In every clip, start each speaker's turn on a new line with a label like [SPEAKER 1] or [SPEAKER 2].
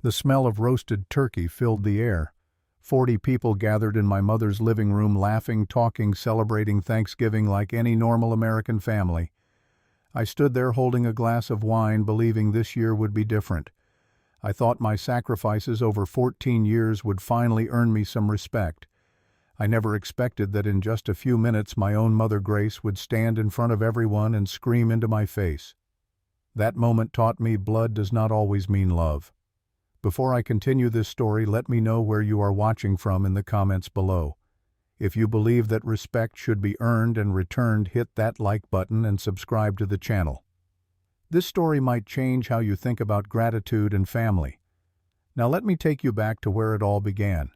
[SPEAKER 1] The smell of roasted turkey filled the air. 40 people gathered in my mother's living room laughing, talking, celebrating Thanksgiving like any normal American family. I stood there holding a glass of wine, believing this year would be different. I thought my sacrifices over 14 years would finally earn me some respect. I never expected that in just a few minutes my own Mother Grace would stand in front of everyone and scream into my face. That moment taught me blood does not always mean love. Before I continue this story, let me know where you are watching from in the comments below. If you believe that respect should be earned and returned, hit that like button and subscribe to the channel. This story might change how you think about gratitude and family. Now let me take you back to where it all began.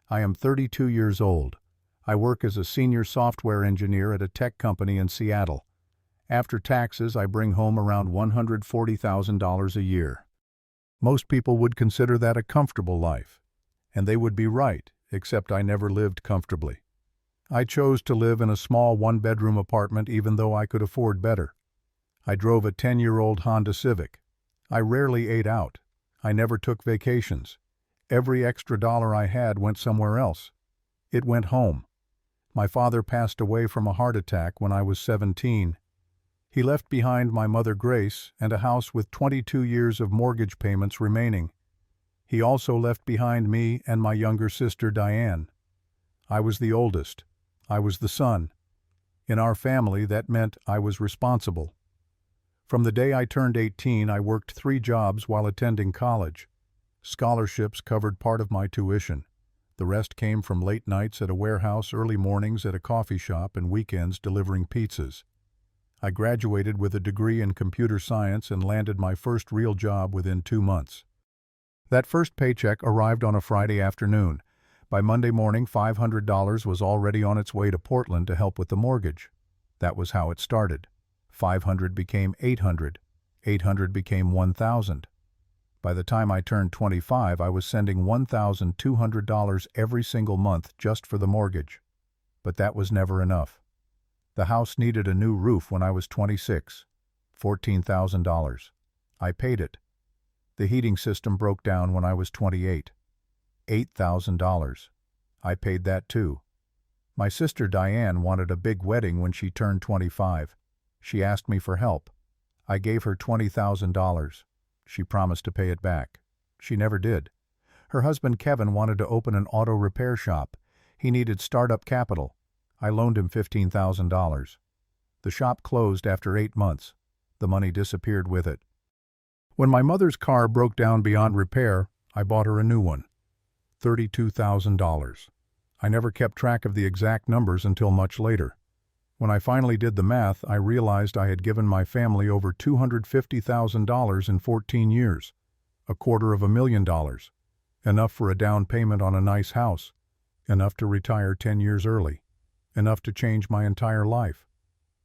[SPEAKER 1] I am 32 years old. I work as a senior software engineer at a tech company in Seattle. After taxes, I bring home around $140,000 a year. Most people would consider that a comfortable life. And they would be right, except I never lived comfortably. I chose to live in a small one-bedroom apartment even though I could afford better. I drove a 10-year-old Honda Civic. I rarely ate out. I never took vacations. Every extra dollar I had went somewhere else. It went home. My father passed away from a heart attack when I was 17. He left behind my Mother Grace and a house with 22 years of mortgage payments remaining. He also left behind me and my younger sister Diane. I was the oldest. I was the son. In our family, that meant I was responsible. From the day I turned 18, I worked 3 jobs while attending college. Scholarships covered part of my tuition. The rest came from late nights at a warehouse, early mornings at a coffee shop, and weekends delivering pizzas. I graduated with a degree in computer science and landed my first real job within 2 months. That first paycheck arrived on a Friday afternoon. By Monday morning, $500 was already on its way to Portland to help with the mortgage. That was how it started. 500 became 800. 800 became 1,000. By the time I turned 25, I was sending $1,200 every single month just for the mortgage. But that was never enough. The house needed a new roof when I was 26. $14,000. I paid it. The heating system broke down when I was 28. $8,000. I paid that too. My sister Diane wanted a big wedding when she turned 25. She asked me for help. I gave her $20,000. She promised to pay it back. She never did. Her husband Kevin wanted to open an auto repair shop. He needed startup capital. I loaned him $15,000. The shop closed after 8 months. The money disappeared with it. When my mother's car broke down beyond repair, I bought her a new one. $32,000. I never kept track of the exact numbers until much later. When I finally did the math, I realized I had given my family over $250,000 in 14 years. $250,000. Enough for a down payment on a nice house. Enough to retire 10 years early. Enough to change my entire life.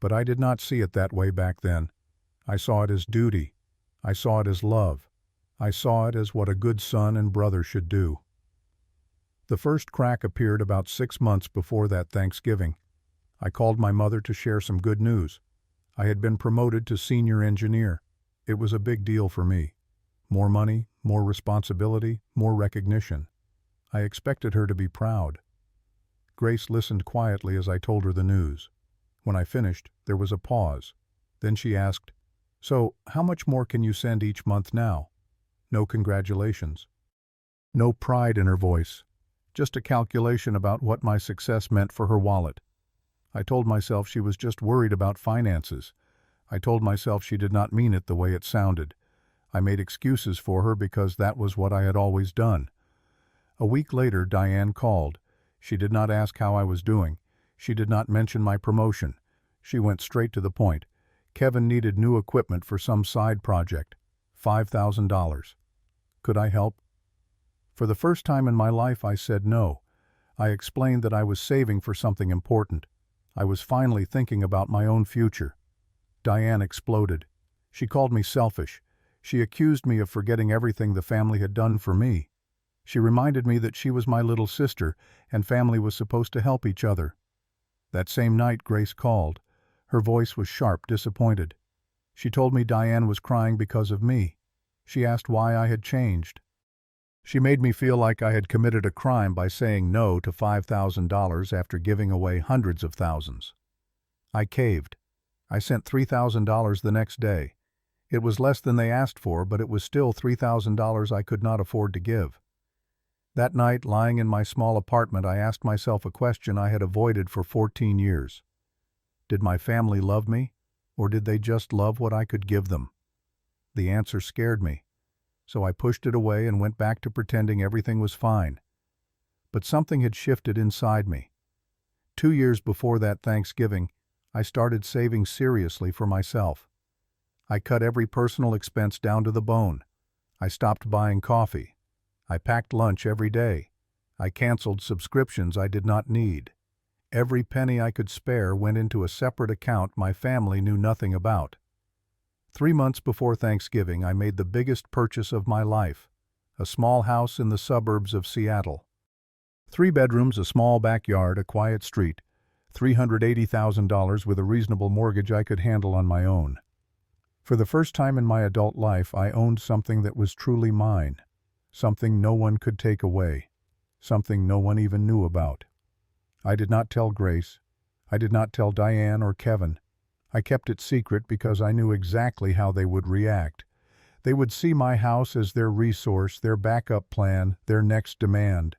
[SPEAKER 1] But I did not see it that way back then. I saw it as duty. I saw it as love. I saw it as what a good son and brother should do. The first crack appeared about 6 months before that Thanksgiving. I called my mother to share some good news. I had been promoted to senior engineer. It was a big deal for me. More money, more responsibility, more recognition. I expected her to be proud. Grace listened quietly as I told her the news. When I finished, there was a pause. Then she asked, "So, how much more can you send each month now?" No congratulations. No pride in her voice. Just a calculation about what my success meant for her wallet. I told myself she was just worried about finances. I told myself she did not mean it the way it sounded. I made excuses for her because that was what I had always done. A week later, Diane called. She did not ask how I was doing. She did not mention my promotion. She went straight to the point. Kevin needed new equipment for some side project. $5,000. Could I help? For the first time in my life, I said no. I explained that I was saving for something important. I was finally thinking about my own future. Diane exploded. She called me selfish. She accused me of forgetting everything the family had done for me. She reminded me that she was my little sister and family was supposed to help each other. That same night, Grace called. Her voice was sharp, disappointed. She told me Diane was crying because of me. She asked why I had changed. She made me feel like I had committed a crime by saying no to $5,000 after giving away hundreds of thousands. I caved. I sent $3,000 the next day. It was less than they asked for, but it was still $3,000 I could not afford to give. That night, lying in my small apartment, I asked myself a question I had avoided for 14 years. Did my family love me, or did they just love what I could give them? The answer scared me, so I pushed it away and went back to pretending everything was fine. But something had shifted inside me. 2 years before that Thanksgiving, I started saving seriously for myself. I cut every personal expense down to the bone. I stopped buying coffee. I packed lunch every day. I canceled subscriptions I did not need. Every penny I could spare went into a separate account my family knew nothing about. 3 months before Thanksgiving, I made the biggest purchase of my life, a small house in the suburbs of Seattle. 3 bedrooms, a small backyard, a quiet street, $380,000 with a reasonable mortgage I could handle on my own. For the first time in my adult life, I owned something that was truly mine, something no one could take away, something no one even knew about. I did not tell Grace. I did not tell Diane or Kevin. I kept it secret because I knew exactly how they would react. They would see my house as their resource, their backup plan, their next demand.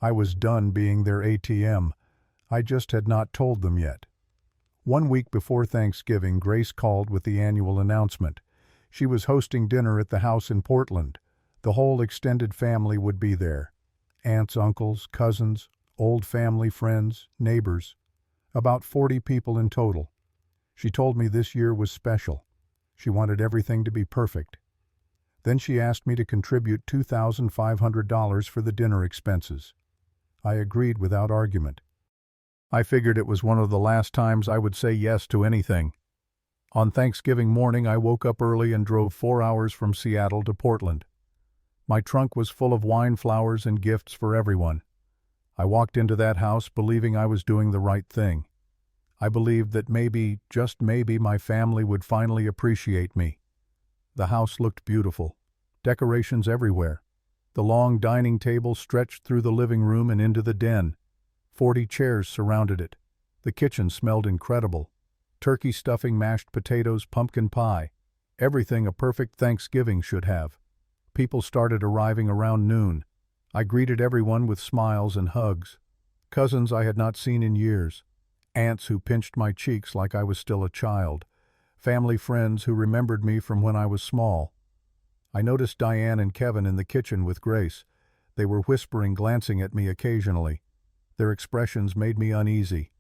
[SPEAKER 1] I was done being their ATM. I just had not told them yet. 1 week before Thanksgiving, Grace called with the annual announcement. She was hosting dinner at the house in Portland. The whole extended family would be there. Aunts, uncles, cousins, old family friends, neighbors. About 40 people in total. She told me this year was special. She wanted everything to be perfect. Then she asked me to contribute $2,500 for the dinner expenses. I agreed without argument. I figured it was one of the last times I would say yes to anything. On Thanksgiving morning, I woke up early and drove 4 hours from Seattle to Portland. My trunk was full of wine, flowers, and gifts for everyone. I walked into that house believing I was doing the right thing. I believed that maybe, just maybe, my family would finally appreciate me. The house looked beautiful. Decorations everywhere. The long dining table stretched through the living room and into the den. 40 chairs surrounded it. The kitchen smelled incredible. Turkey stuffing, mashed potatoes, pumpkin pie. Everything a perfect Thanksgiving should have. People started arriving around noon. I greeted everyone with smiles and hugs. Cousins I had not seen in years. Aunts who pinched my cheeks like I was still a child. Family friends who remembered me from when I was small. I noticed Diane and Kevin in the kitchen with Grace. They were whispering, glancing at me occasionally. Their expressions made me uneasy.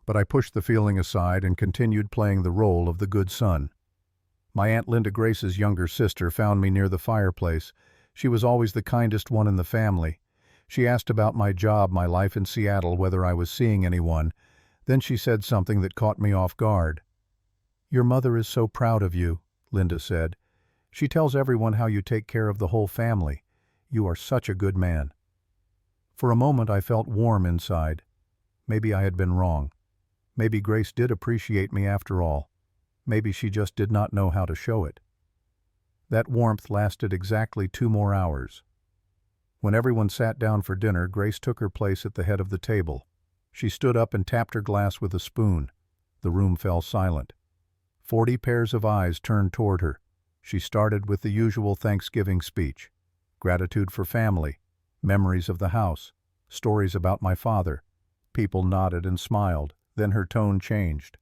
[SPEAKER 1] But I pushed the feeling aside and continued playing the role of the good son. My Aunt Linda, Grace's younger sister, found me near the fireplace. She was always the kindest one in the family. She asked about my job, my life in Seattle, whether I was seeing anyone. Then she said something that caught me off guard. "Your mother is so proud of you," Linda said. "She tells everyone how you take care of the whole family. You are such a good man." For a moment I felt warm inside. Maybe I had been wrong. Maybe Grace did appreciate me after all. Maybe she just did not know how to show it. That warmth lasted exactly 2 more hours. When everyone sat down for dinner, Grace took her place at the head of the table. She stood up and tapped her glass with a spoon. The room fell silent. 40 pairs of eyes turned toward her. She started with the usual Thanksgiving speech. Gratitude for family, memories of the house, stories about my father. People nodded and smiled. Then her tone changed.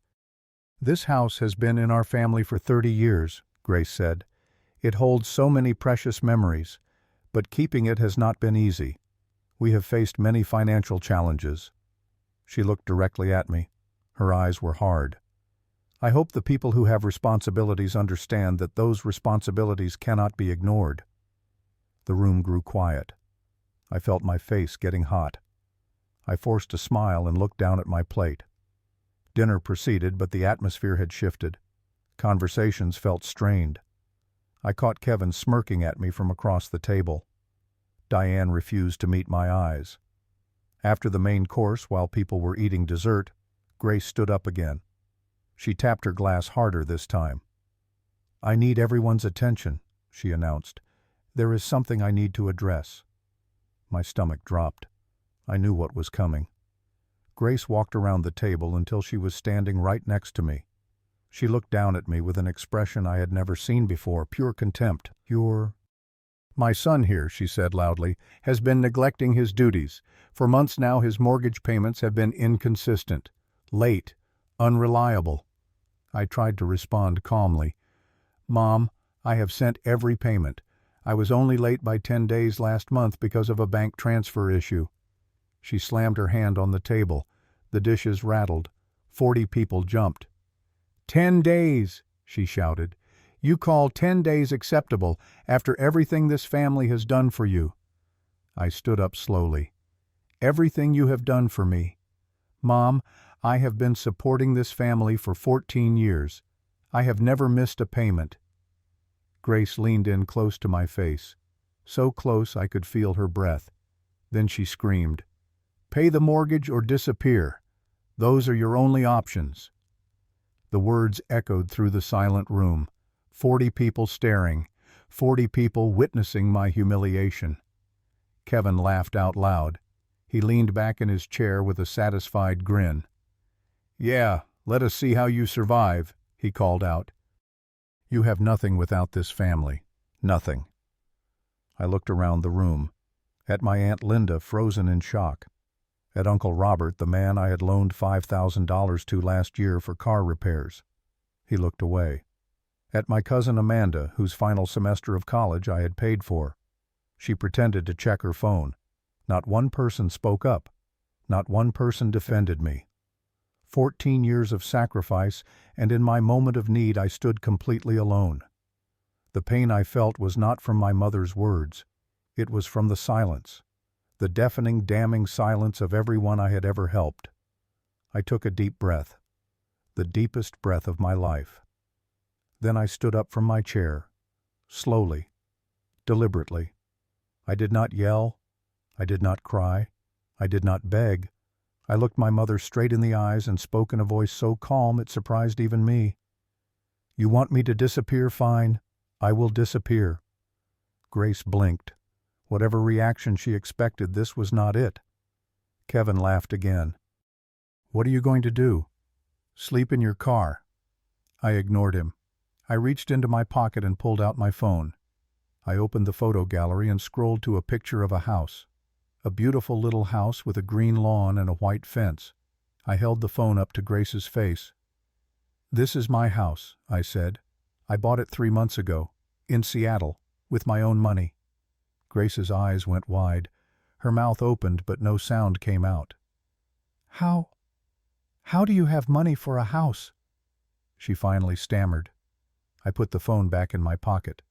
[SPEAKER 1] "This house has been in our family for 30 years, Grace said. "It holds so many precious memories, but keeping it has not been easy. We have faced many financial challenges." She looked directly at me. Her eyes were hard. "I hope the people who have responsibilities understand that those responsibilities cannot be ignored." The room grew quiet. I felt my face getting hot. I forced a smile and looked down at my plate. Dinner proceeded, but the atmosphere had shifted. Conversations felt strained. I caught Kevin smirking at me from across the table. Diane refused to meet my eyes. After the main course, while people were eating dessert, Grace stood up again. She tapped her glass harder this time. "I need everyone's attention," she announced. There is something I need to address." My stomach dropped. I knew what was coming. Grace walked around the table until she was standing right next to me. She looked down at me with an expression I had never seen before, pure contempt. My son here," she said loudly, "has been neglecting his duties. For months now his mortgage payments have been inconsistent, late, unreliable." I tried to respond calmly. "Mom, I have sent every payment. I was only late by 10 days last month because of a bank transfer issue." She slammed her hand on the table. The dishes rattled. 40 people jumped. 10 days, she shouted. "You call 10 days acceptable after everything this family has done for you?" I stood up slowly. "Everything you have done for me. Mom, I have been supporting this family for 14 years. I have never missed a payment." Grace leaned in close to my face, so close I could feel her breath. Then she screamed, "Pay the mortgage or disappear. Those are your only options." The words echoed through the silent room. 40 people staring, 40 people witnessing my humiliation. Kevin laughed out loud. He leaned back in his chair with a satisfied grin. "Yeah, let us see how you survive," he called out. "You have nothing without this family. Nothing." I looked around the room. At my Aunt Linda, frozen in shock. At Uncle Robert, the man I had loaned $5,000 to last year for car repairs. He looked away. At my cousin Amanda, whose final semester of college I had paid for. She pretended to check her phone. Not one person spoke up. Not one person defended me. 14 years of sacrifice, and in my moment of need I stood completely alone. The pain I felt was not from my mother's words. It was from the silence. The deafening, damning silence of everyone I had ever helped. I took a deep breath. The deepest breath of my life. Then I stood up from my chair. Slowly. Deliberately. I did not yell. I did not cry. I did not beg. I looked my mother straight in the eyes and spoke in a voice so calm it surprised even me. "You want me to disappear? Fine. I will disappear." Grace blinked. Whatever reaction she expected, this was not it. Kevin laughed again. "What are you going to do? Sleep in your car?" I ignored him. I reached into my pocket and pulled out my phone. I opened the photo gallery and scrolled to a picture of a house. A beautiful little house with a green lawn and a white fence. I held the phone up to Grace's face. "This is my house," I said. "I bought it 3 months ago, in Seattle, with my own money." Grace's eyes went wide. Her mouth opened, but no sound came out. How do you have money for a house?" she finally stammered. I put the phone back in my pocket.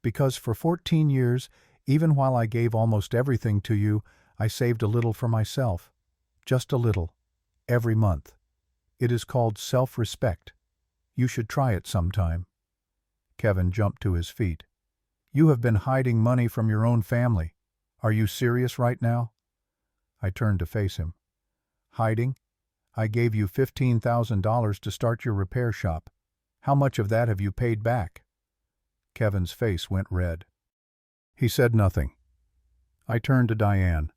[SPEAKER 1] "Because for 14 years, even while I gave almost everything to you, I saved a little for myself. Just a little. Every month. It is called self-respect. You should try it sometime." Kevin jumped to his feet. "You have been hiding money from your own family. Are you serious right now?" I turned to face him. "Hiding? I gave you $15,000 to start your repair shop. How much of that have you paid back?" Kevin's face went red. He said nothing. I turned to Diane.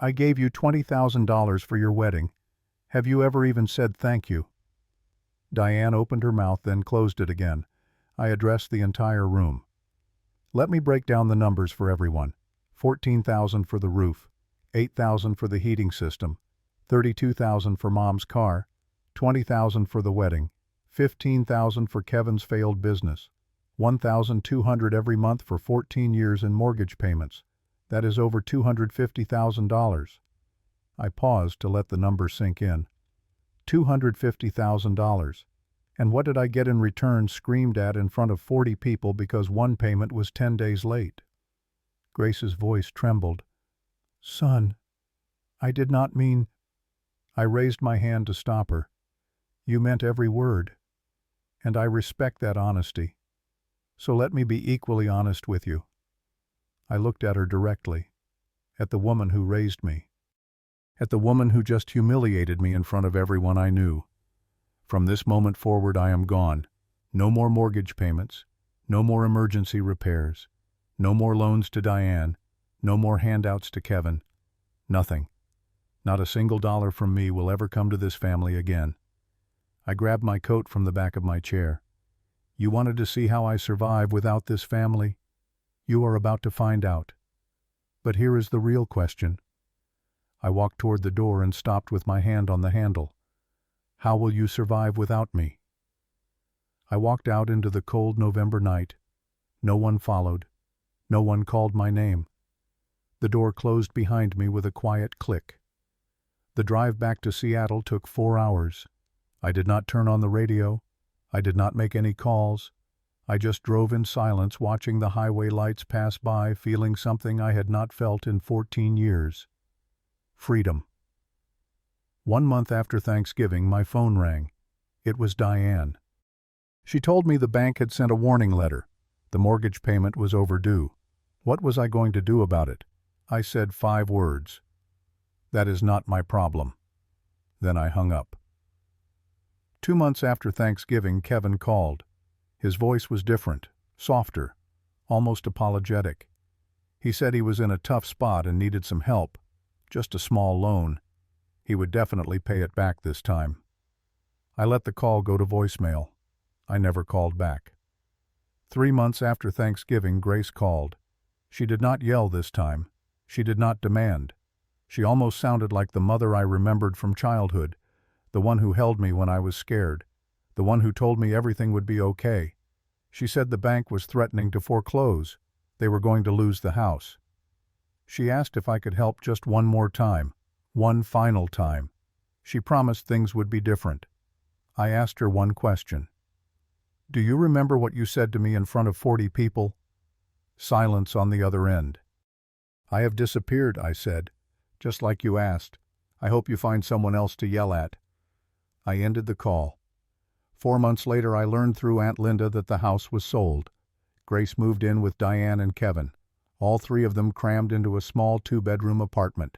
[SPEAKER 1] "I gave you $20,000 for your wedding. Have you ever even said thank you?" Diane opened her mouth, then closed it again. I addressed the entire room. "Let me break down the numbers for everyone. 14,000 for the roof, 8,000 for the heating system, 32,000 for Mom's car, 20,000 for the wedding, 15,000 for Kevin's failed business, 1,200 every month for 14 years in mortgage payments. That is over $250,000. I paused to let the number sink in. $250,000. And what did I get in return, screamed at in front of 40 people because one payment was 10 days late? Grace's voice trembled. "Son, I did not mean—" I raised my hand to stop her. "You meant every word. And I respect that honesty. So let me be equally honest with you." I looked at her directly. At the woman who raised me. At the woman who just humiliated me in front of everyone I knew. From this moment forward I am gone. No more mortgage payments. No more emergency repairs. No more loans to Diane. No more handouts to Kevin. Nothing. Not a single dollar from me will ever come to this family again. I grabbed my coat from the back of my chair. You wanted to see how I survive without this family? You are about to find out. But here is the real question. I walked toward the door and stopped with my hand on the handle. How will you survive without me? I walked out into the cold November night. No one followed. No one called my name. The door closed behind me with a quiet click. The drive back to Seattle took 4 hours. I did not turn on the radio. I did not make any calls. I just drove in silence, watching the highway lights pass by, feeling something I had not felt in 14 years. Freedom. 1 month after Thanksgiving, my phone rang. It was Diane. She told me the bank had sent a warning letter. The mortgage payment was overdue. What was I going to do about it? I said 5 words. That is not my problem. Then I hung up. 2 months after Thanksgiving, Kevin called. His voice was different, softer, almost apologetic. He said he was in a tough spot and needed some help, just a small loan. He would definitely pay it back this time. I let the call go to voicemail. I never called back. 3 months after Thanksgiving, Grace called. She did not yell this time. She did not demand. She almost sounded like the mother I remembered from childhood, the one who held me when I was scared, the one who told me everything would be okay. She said the bank was threatening to foreclose. They were going to lose the house. She asked if I could help just one more time, one final time. She promised things would be different. I asked her one question. Do you remember what you said to me in front of 40 people? Silence on the other end. I have disappeared, I said, just like you asked. I hope you find someone else to yell at. I ended the call. 4 months later, I learned through Aunt Linda that the house was sold. Grace moved in with Diane and Kevin, all 3 of them crammed into a small 2-bedroom apartment.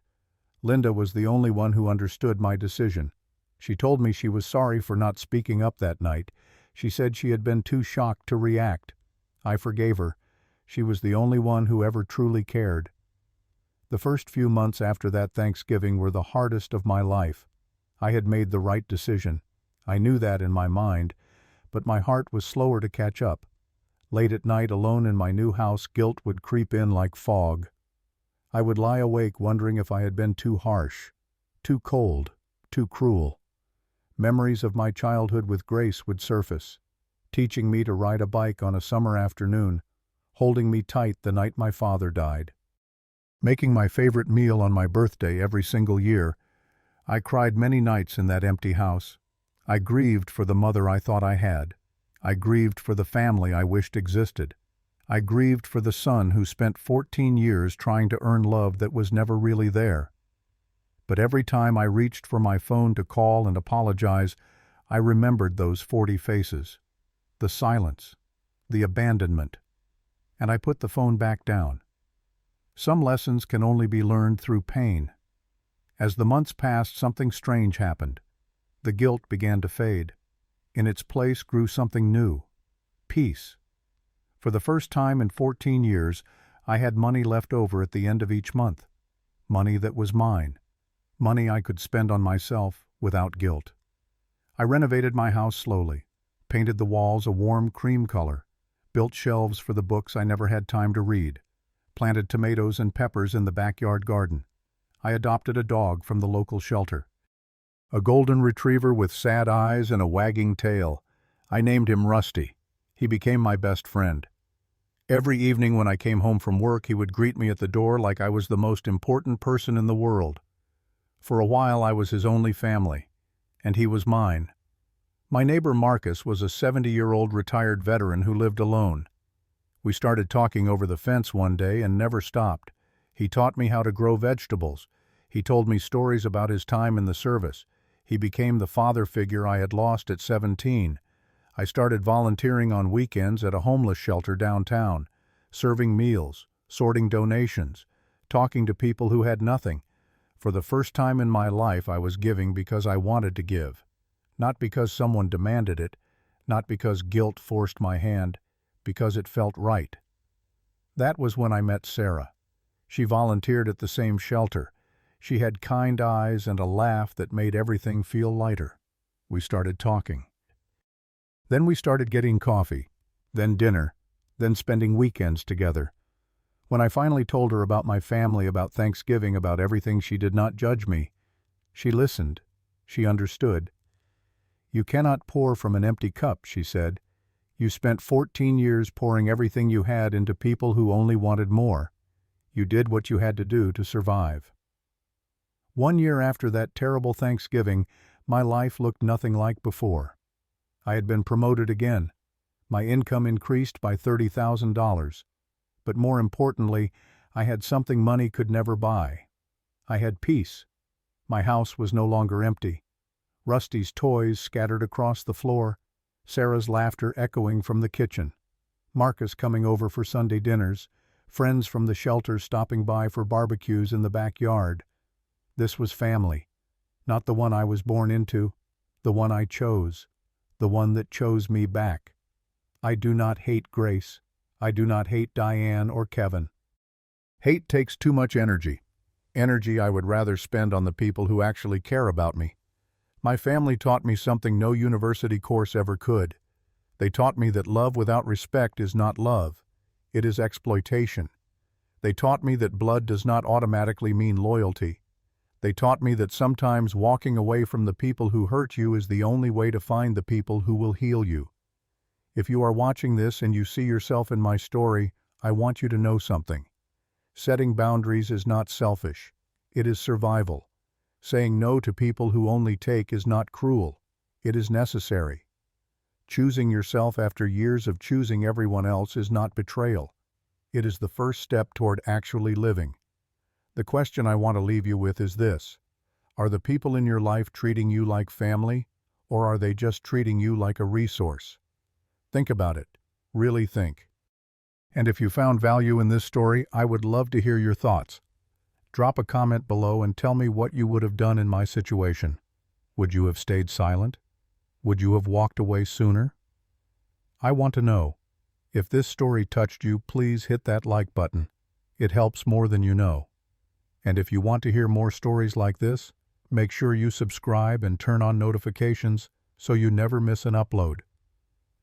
[SPEAKER 1] Linda was the only one who understood my decision. She told me she was sorry for not speaking up that night. She said she had been too shocked to react. I forgave her. She was the only one who ever truly cared. The first few months after that Thanksgiving were the hardest of my life. I had made the right decision. I knew that in my mind, but my heart was slower to catch up. Late at night, alone in my new house, guilt would creep in like fog. I would lie awake wondering if I had been too harsh, too cold, too cruel. Memories of my childhood with Grace would surface, teaching me to ride a bike on a summer afternoon, holding me tight the night my father died. Making my favorite meal on my birthday every single year, I cried many nights in that empty house. I grieved for the mother I thought I had. I grieved for the family I wished existed. I grieved for the son who spent 14 years trying to earn love that was never really there. But every time I reached for my phone to call and apologize, I remembered those 40 faces, the silence, the abandonment, and I put the phone back down. Some lessons can only be learned through pain. As the months passed, something strange happened. The guilt began to fade. In its place grew something new, peace. For the first time in 14 years, I had money left over at the end of each month. Money that was mine. Money I could spend on myself without guilt. I renovated my house slowly, painted the walls a warm cream color, built shelves for the books I never had time to read, planted tomatoes and peppers in the backyard garden. I adopted a dog from the local shelter. A golden retriever with sad eyes and a wagging tail. I named him Rusty. He became my best friend. Every evening when I came home from work, he would greet me at the door like I was the most important person in the world. For a while I was his only family, and he was mine. My neighbor Marcus was a 70-year-old retired veteran who lived alone. We started talking over the fence one day and never stopped. He taught me how to grow vegetables. He told me stories about his time in the service. He became the father figure I had lost at 17. I started volunteering on weekends at a homeless shelter downtown, serving meals, sorting donations, talking to people who had nothing. For the first time in my life, I was giving because I wanted to give, not because someone demanded it, not because guilt forced my hand, because it felt right. That was when I met Sarah. She volunteered at the same shelter. She had kind eyes and a laugh that made everything feel lighter. We started talking. Then we started getting coffee, then dinner, then spending weekends together. When I finally told her about my family, about Thanksgiving, about everything, she did not judge me. She listened. She understood. "You cannot pour from an empty cup," she said. "You spent 14 years pouring everything you had into people who only wanted more. You did what you had to do to survive." 1 year after that terrible Thanksgiving, my life looked nothing like before. I had been promoted again. My income increased by $30,000. But more importantly, I had something money could never buy. I had peace. My house was no longer empty. Rusty's toys scattered across the floor, Sarah's laughter echoing from the kitchen, Marcus coming over for Sunday dinners, friends from the shelter stopping by for barbecues in the backyard. This was family, not the one I was born into, the one I chose, the one that chose me back. I do not hate Grace. I do not hate Diane or Kevin. Hate takes too much energy. Energy I would rather spend on the people who actually care about me. My family taught me something no university course ever could. They taught me that love without respect is not love. It is exploitation. They taught me that blood does not automatically mean loyalty. They taught me that sometimes walking away from the people who hurt you is the only way to find the people who will heal you. If you are watching this and you see yourself in my story, I want you to know something. Setting boundaries is not selfish. It is survival. Saying no to people who only take is not cruel. It is necessary. Choosing yourself after years of choosing everyone else is not betrayal. It is the first step toward actually living. The question I want to leave you with is this: are the people in your life treating you like family, or are they just treating you like a resource? Think about it. Really think. And if you found value in this story, I would love to hear your thoughts. Drop a comment below and tell me what you would have done in my situation. Would you have stayed silent? Would you have walked away sooner? I want to know. If this story touched you, please hit that like button. It helps more than you know. And if you want to hear more stories like this, make sure you subscribe and turn on notifications so you never miss an upload.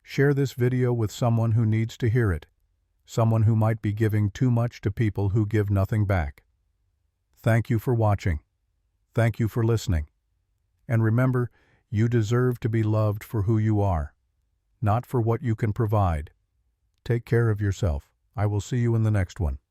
[SPEAKER 1] Share this video with someone who needs to hear it, someone who might be giving too much to people who give nothing back. Thank you for watching. Thank you for listening. And remember, you deserve to be loved for who you are, not for what you can provide. Take care of yourself. I will see you in the next one.